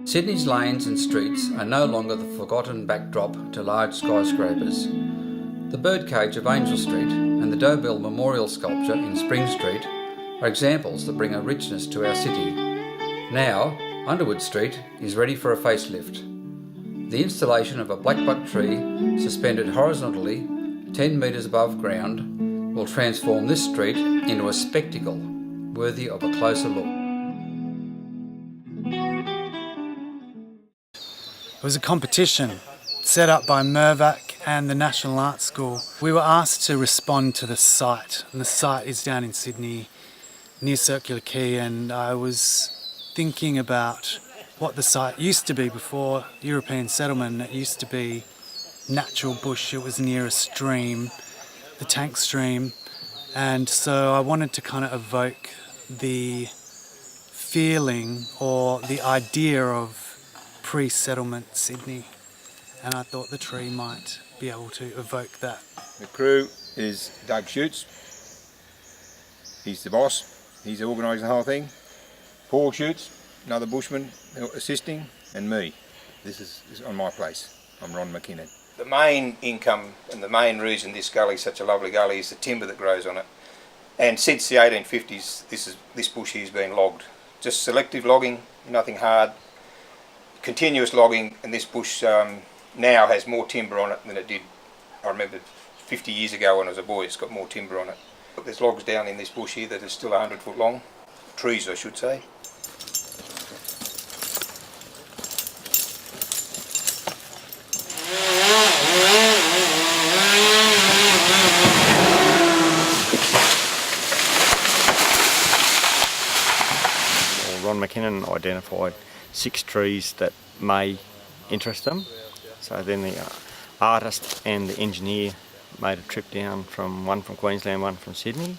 Sydney's lanes and streets are no longer the forgotten backdrop to large skyscrapers. The birdcage of Angel Street and the Dobell Memorial Sculpture in Spring Street are examples that bring a richness to our city. Now, Underwood Street is ready for a facelift. The installation of a blackbutt tree suspended horizontally 10 metres above ground will transform this street into a spectacle worthy of a closer look. It was a competition set up by Mirvac and the National Art School. We were asked to respond to the site, and the site is down in Sydney near Circular Quay, and I was thinking about what the site used to be before European settlement. It used to be natural bush. It was near a stream, the Tank Stream, and so I wanted to kind of evoke the feeling or the idea of pre-settlement Sydney, and I thought the tree might be able to evoke that. The crew is Doug Shoots. He's the boss. He's organising the whole thing. Paul Shoots, another bushman assisting, and me. This is on my place. I'm Ron McKinnon. The main income and the main reason this gully is such a lovely gully is the timber that grows on it. And since the 1850s, this bush here has been logged. Just selective logging, nothing hard. Continuous logging, and this bush now has more timber on it than it did, I remember 50 years ago when I was a boy. It's got more timber on it. But there's logs down in this bush here that are still 100 foot long, trees I should say. Ron McKinnon identified 6 trees that may interest them. So then the artist and the engineer made a trip down, one from Queensland, one from Sydney.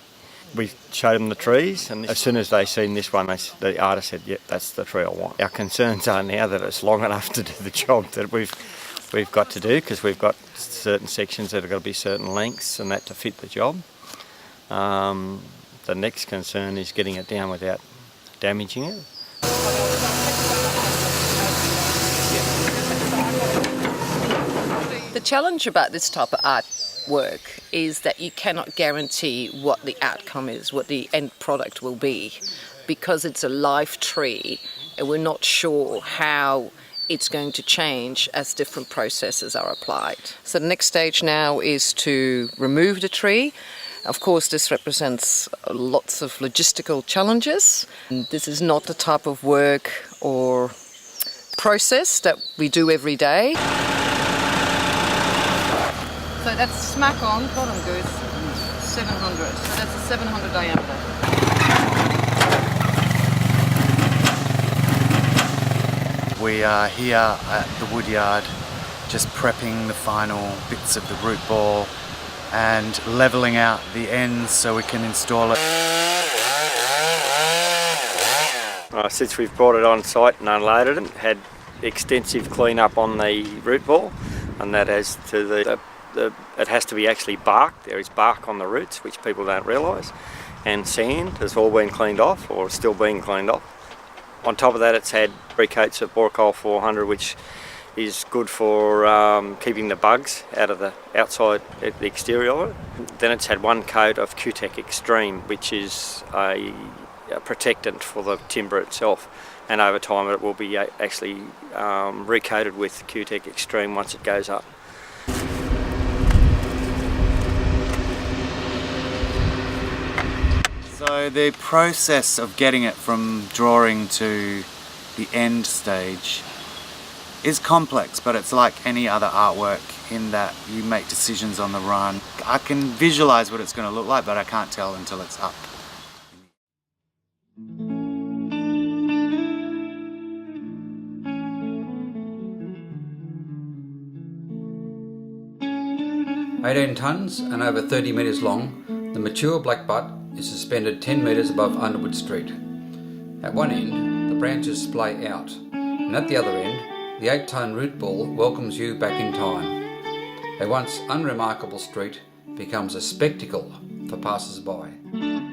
We showed them the trees, and as soon as they seen this one, the artist said, "Yep, that's the tree I want." Our concerns are now that it's long enough to do the job that we've got to do, because we've got certain sections that have got to be certain lengths and that to fit the job. The next concern is getting it down without damaging it. The challenge about this type of artwork is that you cannot guarantee what the outcome is, what the end product will be, because it's a live tree and we're not sure how it's going to change as different processes are applied. So the next stage now is to remove the tree. Of course, this represents lots of logistical challenges. This is not the type of work or process that we do every day. So that's smack on, bottom goes 700. So that's a 700 diameter. We are here at the woodyard just prepping the final bits of the root ball and levelling out the ends so we can install it. Since we've brought it on site and unloaded it, had extensive clean up on the root ball, and that has to it has to be actually bark. There is bark on the roots, which people don't realise, and sand has all been cleaned off, or it's still being cleaned off. On top of that, it's had 3 coats of Boracoal 400, which is good for keeping the bugs out of the outside, the exterior of it. Then it's had 1 coat of Q-Tech Extreme, which is a protectant for the timber itself, and over time it will be actually recoated with Q-Tech Extreme once it goes up. So the process of getting it from drawing to the end stage is complex, but it's like any other artwork in that you make decisions on the run. I can visualize what it's going to look like, but I can't tell until it's up. "18 tonnes and over 30 metres long, the mature blackbutt is suspended 10 metres above Underwood Street. At one end, the branches splay out, and at the other end, the 8-tonne root ball welcomes you back in time. A once unremarkable street becomes a spectacle for passers-by.